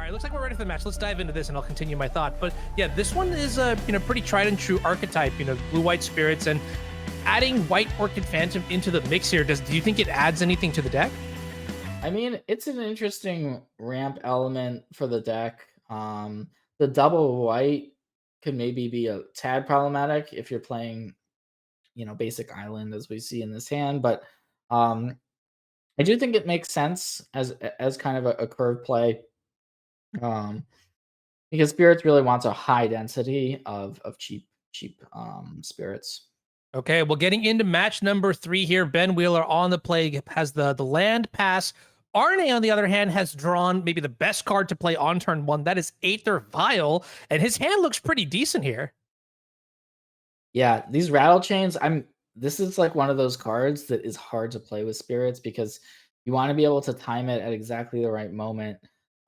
right, looks like we're ready for the match. Let's dive into this, and I'll continue my thought. But yeah, this one is a pretty tried and true archetype. Blue-white spirits, and adding white Orchid Phantom into the mix here. Do you think it adds anything to the deck? I mean, it's an interesting ramp element for the deck. The double white could maybe be a tad problematic if you're playing, basic island as we see in this hand. But um, I do think it makes sense as kind of a curve play, um, because spirits really wants a high density of cheap spirits. Okay, well, getting into match number 3 here, Ben Wheeler on the play has the land pass. Arne, on the other hand, has drawn maybe the best card to play on turn 1. That is Aether Vial, and his hand looks pretty decent here. Yeah, these rattle chains, this is like one of those cards that is hard to play with spirits because you want to be able to time it at exactly the right moment.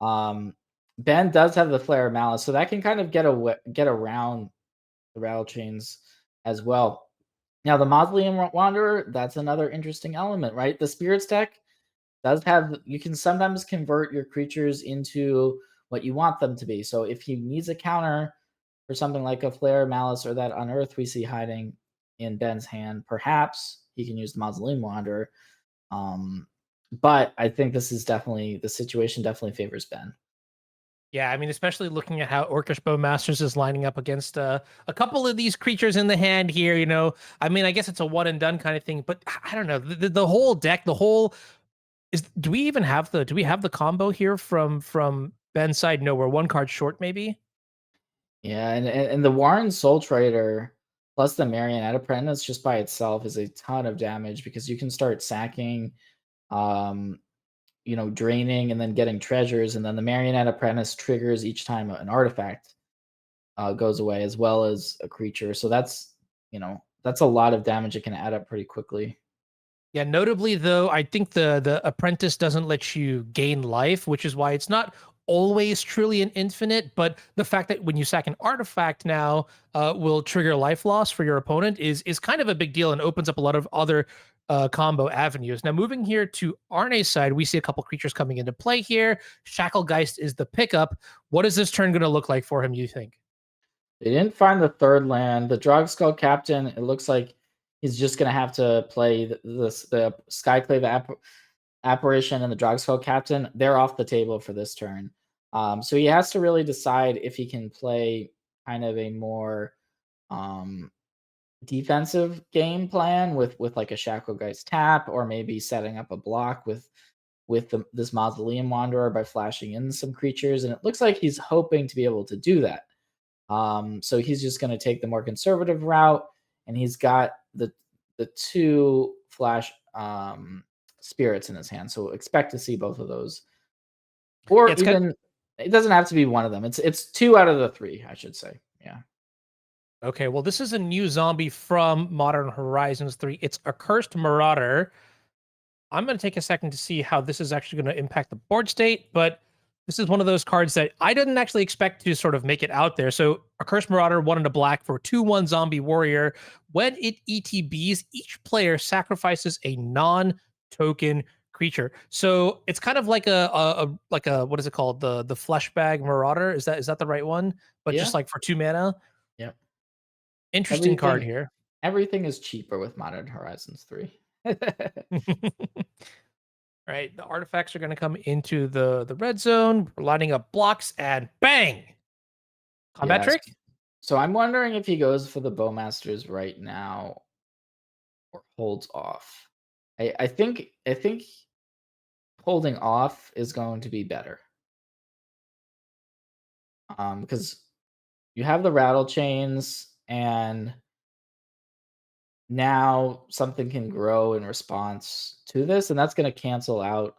Um, Ben does have the Flare of Malice, so that can kind of get around the rattle chains as well. Now, the Mausoleum Wanderer, that's another interesting element, right? The spirits deck does have, you can sometimes convert your creatures into what you want them to be. So if he needs a counter for something like a Flare of Malice or that Unearth we see hiding in Ben's hand, perhaps he can use the Mausoleum Wanderer. But I think this is definitely, the situation definitely favors Ben. Yeah, I mean, especially looking at how MTGO Masters is lining up against a couple of these creatures in the hand here. I mean, I guess it's a one and done kind of thing, but I don't know. The whole deck, the whole is. Do we even have the combo here from Ben's side? No, we're one card short, maybe. Yeah, and the Warren Soul Trader plus the Marionette Apprentice just by itself is a ton of damage because you can start sacking, um, draining and then getting treasures, and then the Marionette Apprentice triggers each time an artifact goes away, as well as a creature. So that's a lot of damage. It can add up pretty quickly. Yeah, notably though, I think the apprentice doesn't let you gain life, which is why it's not always truly an infinite. But the fact that when you sack an artifact now will trigger life loss for your opponent is kind of a big deal and opens up a lot of other combo avenues. Now, moving here to Arne's side, we see a couple creatures coming into play here. Shacklegeist is the pickup. What is this turn going to look like for him, you think? They didn't find the third land. The Drogskell Captain, it looks like he's just going to have to play the Skyclave Apparition and the Drogskell Captain. They're off the table for this turn. So he has to really decide if he can play kind of a more defensive game plan with like a Shacklegeist tap, or maybe setting up a block with this Mausoleum Wanderer by flashing in some creatures. And it looks like he's hoping to be able to do that. So he's just going to take the more conservative route, and he's got the two flash spirits in his hand. So expect to see both of those, or It's even it doesn't have to be one of them. It's two out of the three, I should say. Yeah. Okay, well, this is a new zombie from Modern Horizons 3. It's a Cursed Marauder. I'm going to take a second to see how this is actually going to impact the board state, but this is one of those cards that I didn't actually expect to sort of make it out there. So a Cursed Marauder, 1 and a black for 2/1 zombie warrior. When it ETBs, each player sacrifices a non-token creature. So it's kind of like a what is it called? The flesh bag marauder. Is that the right one? But Yeah. just like for 2 mana. Yep. Interesting card Everything here. everything is cheaper with Modern Horizons 3. Right, the artifacts are going to come into the red zone. We're lining up blocks, and bang! Combat Yes. trick? So I'm wondering if he goes for the Bowmasters right now or holds off. I think holding off is going to be better. Because you have the rattle chains, and now something can grow in response to this, and that's going to cancel out.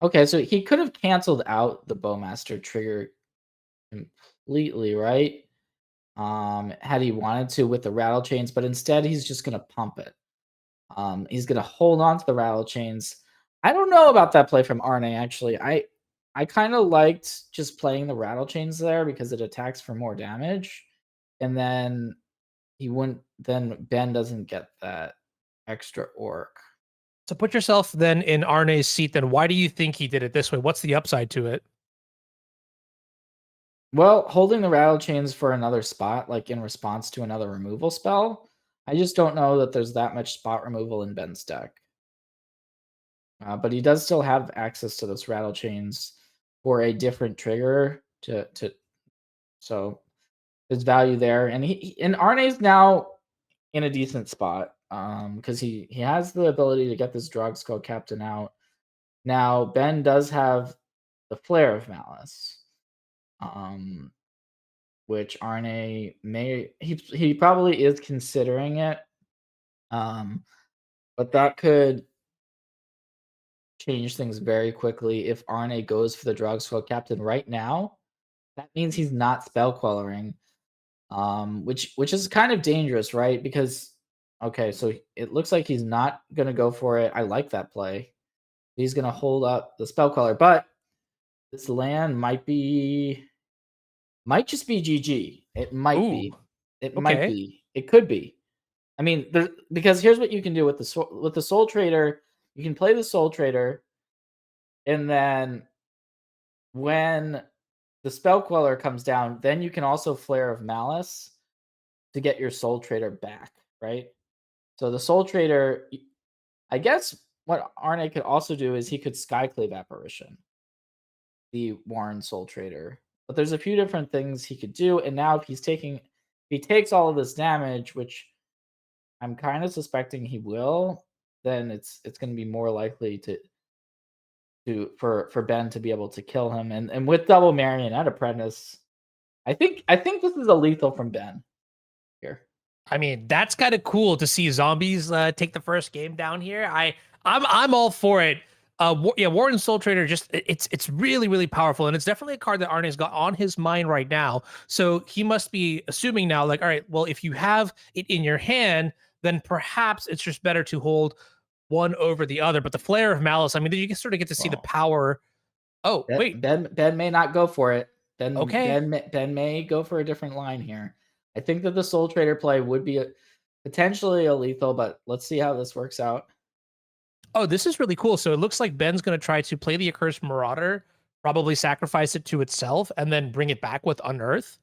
Okay, so he could have canceled out the Bowmaster trigger completely, right? Had he wanted to with the rattle chains, but instead he's just going to pump it. He's going to hold on to the rattle chains. I don't know about that play from Arne, actually. I kind of liked just playing the rattle chains there because it attacks for more damage, and then he wouldn't. Then Ben doesn't get that extra orc. So put yourself then in Arne's seat. Then why do you think he did it this way? What's the upside to it? Well, holding the rattle chains for another spot, like in response to another removal spell, I just don't know that there's that much spot removal in Ben's deck. But he does still have access to those rattle chains for a different trigger to so there's value there. And and Arne's now in a decent spot because he has the ability to get this Drogsko Captain out. Now Ben does have the Flare of Malice, which Arne he probably is considering it, but that could change things very quickly if Arne goes for the Drogsko Captain right now. That means he's not spell quelling, which is kind of dangerous, right? Because okay, so it looks like he's not gonna go for it. I like that play. He's gonna hold up the spell queller, but this land might just be GG. It might Ooh, be. It might okay. be. It could be. I mean, because here's what you can do with the Soul Trader. You can play the Soul Trader, and then when the Spell Queller comes down, then you can also Flare of Malice to get your Soul Trader back, right? So the Soul Trader, I guess what Arne could also do is he could Skyclave Apparition the Warren Soul Trader. But there's a few different things he could do, and now if he takes all of this damage, which I'm kind of suspecting he will, then it's going to be more likely for Ben to be able to kill him, and with double Marionette Apprentice, I think this is a lethal from Ben here. I mean, that's kind of cool to see zombies take the first game down here. I'm all for it. Yeah, Warden Soul Trader it's really really powerful, and it's definitely a card that Arne's got on his mind right now. So he must be assuming now, like, all right, well, if you have it in your hand, then perhaps it's just better to hold one over the other. But the Flare of Malice, I mean, you can sort of get to see the Well, power. Oh, wait, Ben may not go for it. okay. Ben may go for a different line here. I think that the Soul Trader play would be potentially a lethal, but let's see how this works out. Oh, this is really cool. So it looks like Ben's going to try to play the Accursed Marauder, probably sacrifice it to itself, and then bring it back with Unearth.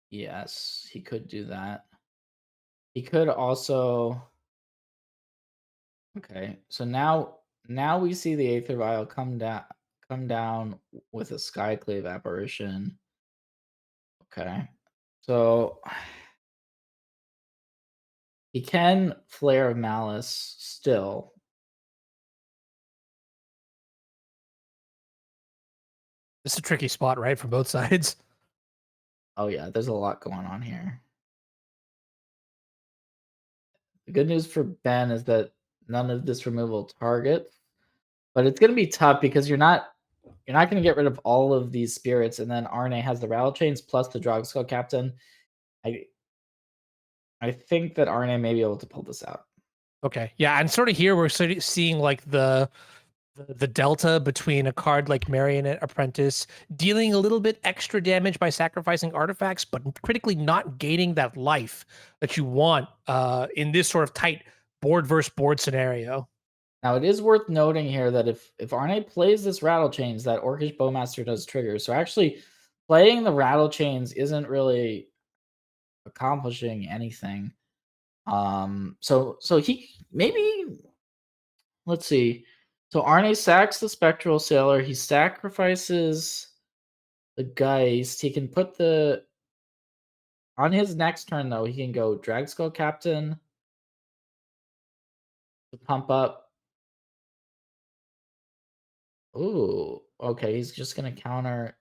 Yes, he could do that. He could also. Okay, so now we see the Aether Vial come down with a Skyclave Apparition. Okay, so he can Flare of Malice still. It's a tricky spot, right, for both sides. Oh yeah, there's a lot going on here. The good news for Ben is that none of this removal targets, but it's gonna be tough because you're not gonna get rid of all of these spirits, and then Arne has the Rattle Chains plus the Drogsko Captain. I I think that Arne may be able to pull this out. Okay, yeah, and sort of here we're sort of seeing like the delta between a card like Marionette Apprentice dealing a little bit extra damage by sacrificing artifacts, but critically not gaining that life that you want in this sort of tight board versus board scenario. Now it is worth noting here that if Arne plays this Rattle Chains, that Orcish Bowmaster does trigger. So actually playing the Rattle Chains isn't really accomplishing anything. So he maybe let's see. So Arne sacks the Spectral Sailor. He sacrifices the Geist. He can put the on his next turn though. He can go Dragskull Captain to pump up. Ooh, okay. He's just gonna counter.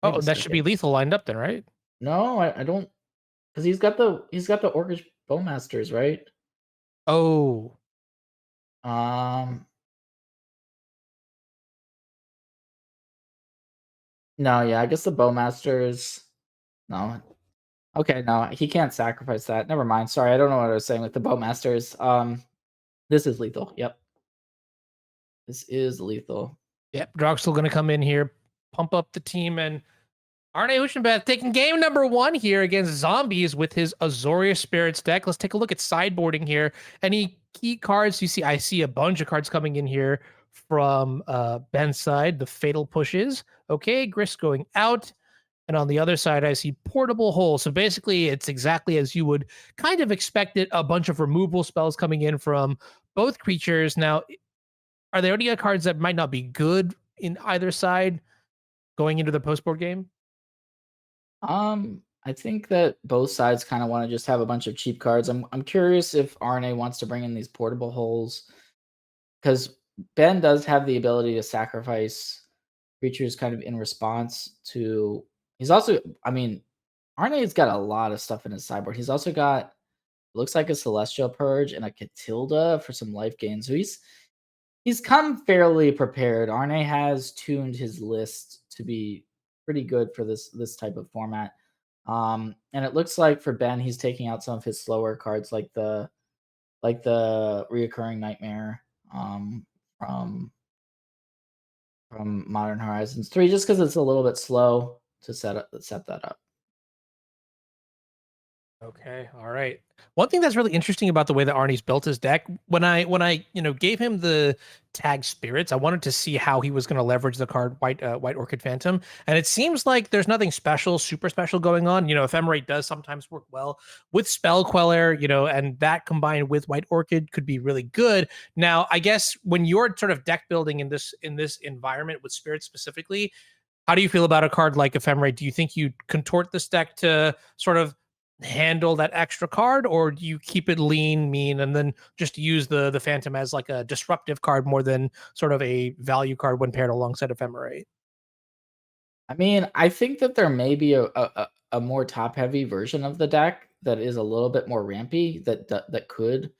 Wait Oh, a that should be second. lethal lined up then, right? No, I don't because he's got the Orcish Bowmasters, right? Oh, Um, no, yeah, I guess the Bowmasters. No, okay, no, he can't sacrifice that. Never mind. Sorry, I don't know what I was saying with the Bowmasters. This is lethal. Yep, this is lethal. yep. Drog's still going to come in here, pump up the team, and Arne Huschenbeth taking game number 1 here against Zombies with his Azorius Spirits deck. Let's take a look at sideboarding here. Any key cards you see? I see a bunch of cards coming in here from Ben's side. The Fatal Pushes. Okay, Grist going out. And on the other side, I see Portable Hole. So basically, it's exactly as you would kind of expect it. A bunch of removal spells coming in from both creatures. Now, are there any cards that might not be good in either side going into the post board game? I think that both sides kind of want to just have a bunch of cheap cards. I'm curious if Arne wants to bring in these portable holes because Ben does have the ability to sacrifice creatures kind of in response to. He's also, I mean, Arne's got a lot of stuff in his sideboard. He's also got looks like a Celestial Purge and a Catilda for some life gain. So he's come fairly prepared. Arne has tuned his list to be pretty good for this type of format. And it looks like for Ben, he's taking out some of his slower cards like the reoccurring nightmare from Modern Horizons 3, just because it's a little bit slow to set that up. Okay, all right. One thing that's really interesting about the way that Arnie's built his deck, when I gave him the tag spirits, I wanted to see how he was going to leverage the card White Orchid Phantom, and it seems like there's nothing special, super special going on. Ephemerate does sometimes work well with Spell Queller, and that combined with White Orchid could be really good. Now, I guess when you're sort of deck building in this environment with spirits specifically, how do you feel about a card like Ephemerate? Do you think you contort this deck to sort of handle that extra card, or do you keep it lean, mean, and then just use the Phantom as like a disruptive card more than sort of a value card when paired alongside Ephemerate? I mean, I think that there may be a more top heavy version of the deck that is a little bit more rampy that could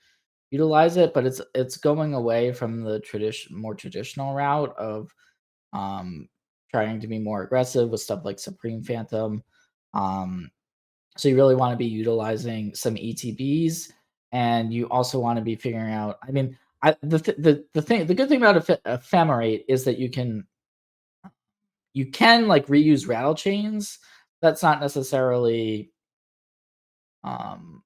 utilize it, but it's going away from the more traditional route of um trying to be more aggressive with stuff like Supreme Phantom. Um so you really want to be utilizing some ETBs, and you also want to be figuring out. I mean, the good thing about Ephemerate is that you can like reuse rattle chains. That's not necessarily um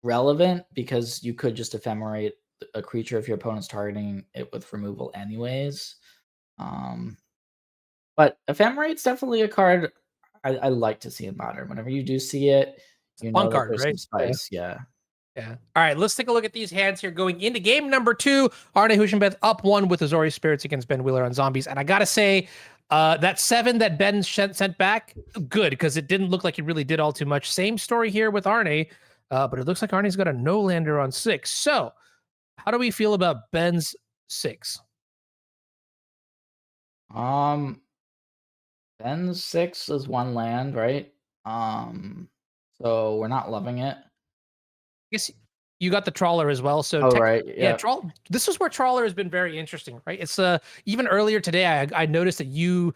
relevant because you could just ephemerate a creature if your opponent's targeting it with removal anyways. Um but ephemerate's definitely a card I like to see in modern. Whenever you do see it, It's a you fun know that card, there's some right? Yeah. spice. Yeah. Yeah. All right, let's take a look at these hands here going into game number 2. Arne Huschenbeth up 1 with Azorius Spirits against Ben Wheeler on Zombies. And I got to say, that 7 that Ben sent back, good, because it didn't look like it really did all too much. Same story here with Arne, but it looks like Arne's got a no-lander on 6. So, how do we feel about Ben's 6? Um then 6 is one land, right? Um so we're not loving it. Guess you got the trawler as well. So Oh right, yeah, yeah. this is where trawler has been very interesting, right? It's even earlier today, I noticed that you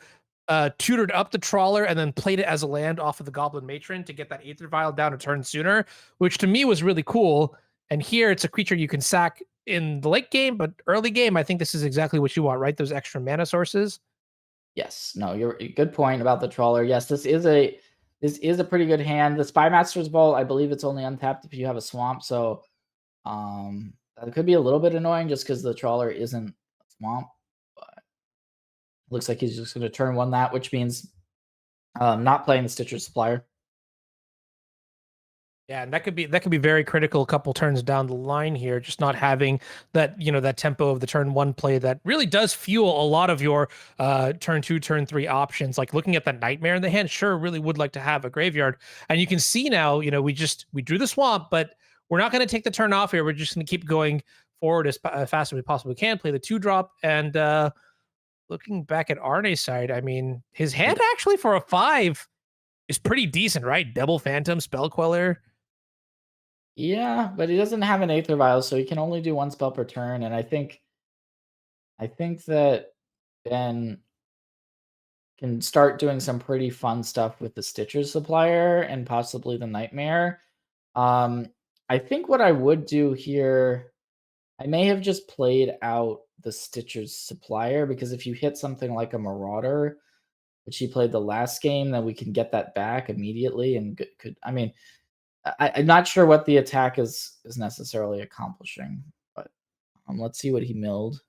tutored up the trawler and then played it as a land off of the Goblin Matron to get that Aether Vial down a turn sooner, which to me was really cool. And here it's a creature you can sack in the late game, but early game, I think this is exactly what you want, right? Those extra mana sources. Yes. No, you're good point about the trawler. Yes, this is a pretty good hand. The Spymaster's Vault, I believe it's only untapped if you have a swamp, so that could be a little bit annoying just because the trawler isn't a swamp. But looks like he's just gonna turn one that, which means not playing the Stitcher Supplier. Yeah, and that could be very critical a couple turns down the line here, just not having that tempo of the turn 1 play that really does fuel a lot of your turn 2, turn 3 options. Like looking at the nightmare in the hand, sure, really would like to have a graveyard. And you can see now, we drew the swamp, but we're not going to take the turn off here. We're just going to keep going forward as fast as we possibly can, play the 2-drop. And looking back at Arne's side, I mean, his hand actually for a 5 is pretty decent, right? Double Phantom, Spell Queller. Yeah, but he doesn't have an Aether Vial, so he can only do one spell per turn, and I think that Ben can start doing some pretty fun stuff with the Stitcher Supplier and possibly the Nightmare. Um, I think what I would do here, I may have just played out the Stitcher's Supplier because if you hit something like a Marauder, which he played the last game, then we can get that back immediately and could. I mean, I'm not sure what the attack is necessarily accomplishing, but let's see what he milled.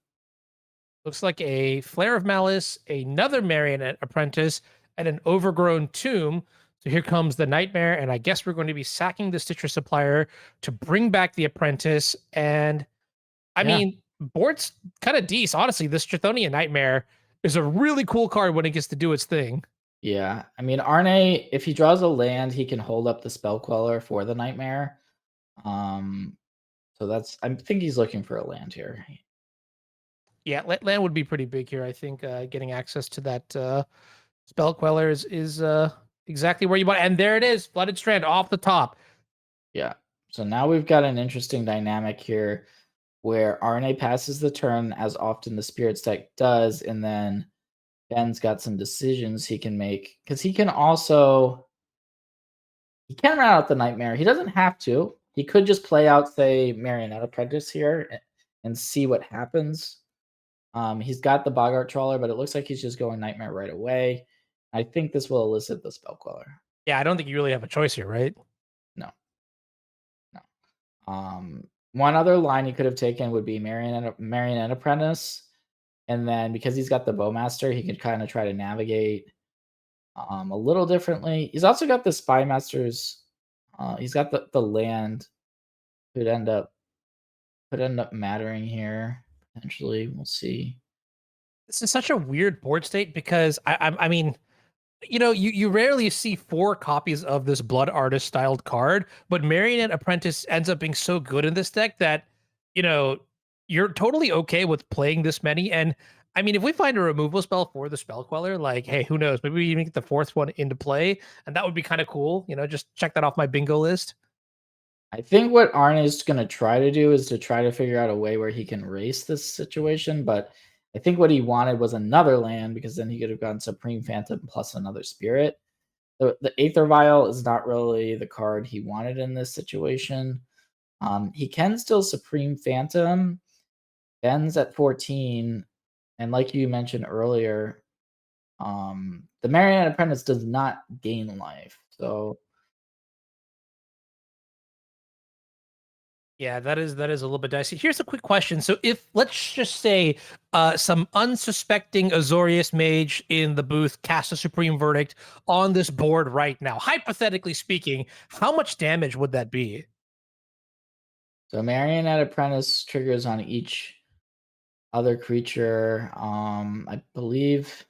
Looks like a Flare of Malice, another Marionette Apprentice, and an Overgrown Tomb. So here comes the Nightmare, and I guess we're going to be sacking the Stitcher Supplier to bring back the Apprentice. And I mean, board's kind of decent. Honestly, this Chthonian Nightmare is a really cool card when it gets to do its thing. Yeah, I mean, Arne, if he draws a land, he can hold up the Spell Queller for the Nightmare. So that's, I think he's looking for a land here. Yeah, land would be pretty big here. I think getting access to that Spell Queller is exactly where you want. And there it is, Flooded Strand off the top. Yeah. So now we've got an interesting dynamic here where Arne passes the turn as often the Spirits deck does, and then Ben's got some decisions he can make because he can also run out the Nightmare. He doesn't have to. He could just play out, say, Marionette Apprentice here and see what happens. He's got the Boggart Trawler, but it looks like he's just going Nightmare right away. I think this will elicit the Spell Queller. Yeah, I don't think you really have a choice here, right? No. One other line he could have taken would be Marionette Apprentice. And then because he's got the Bowmaster, he could kind of try to navigate a little differently. He's also got the Spy Masters. He's got the land could end up mattering here potentially. We'll see. This is such a weird board state because I mean, you know, you rarely see 4 copies of this Blood Artist styled card, but Marionette Apprentice ends up being so good in this deck that, you know, you're totally okay with playing this many. And I mean, if we find a removal spell for the Spell Queller, like, hey, who knows? Maybe we even get the 4th one into play, and that would be kind of cool. You know, just check that off my bingo list. I think what Arne is going to try to do is to try to figure out a way where he can race this situation, but I think what he wanted was another land because then he could have gotten Supreme Phantom plus another Spirit. The Aether Vial is not really the card he wanted in this situation. He can still Supreme Phantom. Ben's at 14, and like you mentioned earlier, the Marionette Apprentice does not gain life. So Yeah, that is a little bit dicey. Here's a quick question. So if let's just say some unsuspecting Azorius mage in the booth cast a supreme verdict on this board right now, hypothetically speaking, how much damage would that be? So Marionette Apprentice triggers on each other creature. I believe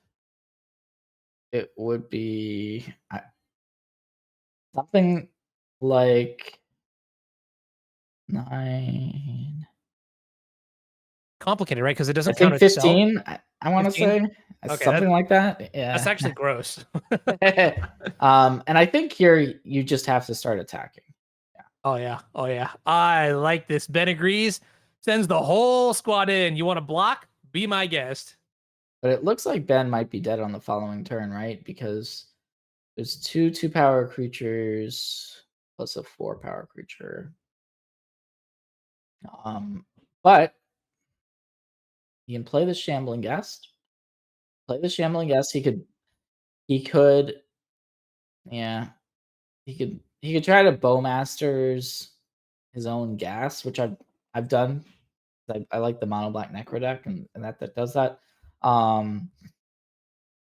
it would be something like 9. Complicated, right? Because it I doesn't count think itself. 15. I want to 15? say Okay, something like that. Yeah. That's actually gross. And I think here you just have to start attacking. Oh yeah, oh yeah. I like this. Ben agrees. Sends the whole squad in. You want to block? Be my guest. But it looks like Ben might be dead on the following turn, right? Because there's 2 2-power creatures plus a 4-power creature. But he can play the Shambling Guest. Play the Shambling Guest. He could, yeah, he could try to Bowmasters his own gas, which I've done. I like the mono black necro deck, and that does that.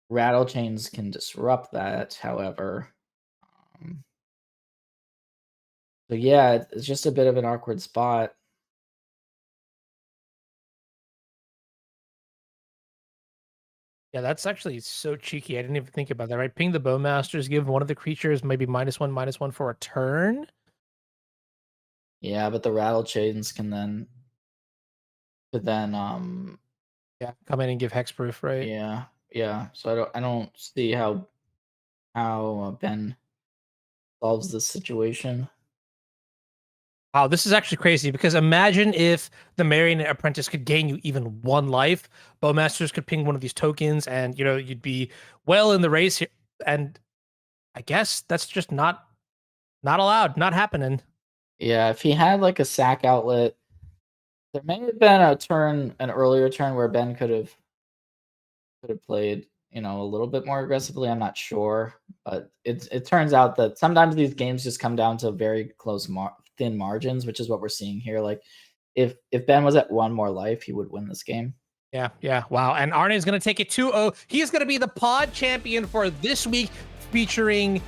Rattle chains can disrupt that, however. So yeah, it's just a bit of an awkward spot. Yeah, that's actually so cheeky. I didn't even think about that, right? Ping the Bowmasters, give one of the creatures maybe -1/-1 for a turn. Yeah, but the rattle chains can then Yeah, come in and give hexproof, right? yeah. So I don't see how Ben solves this situation. Wow, this is actually crazy because imagine if the Marionette Apprentice could gain you even 1 life. Bowmasters could ping one of these tokens, and you know you'd be well in the race here. And I guess that's just not allowed, not happening. Yeah, if he had like a sack outlet, there may have been an earlier turn where Ben could have played, a little bit more aggressively. I'm not sure, but it turns out that sometimes these games just come down to very close thin margins, which is what we're seeing here. Like if Ben was at one more life, he would win this game. Yeah, yeah. Wow. And Arne is going to take it 2-0. He's going to be the pod champion for this week, featuring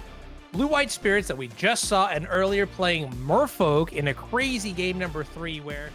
Blue-White Spirits that we just saw and earlier playing Merfolk in a crazy game number 3 where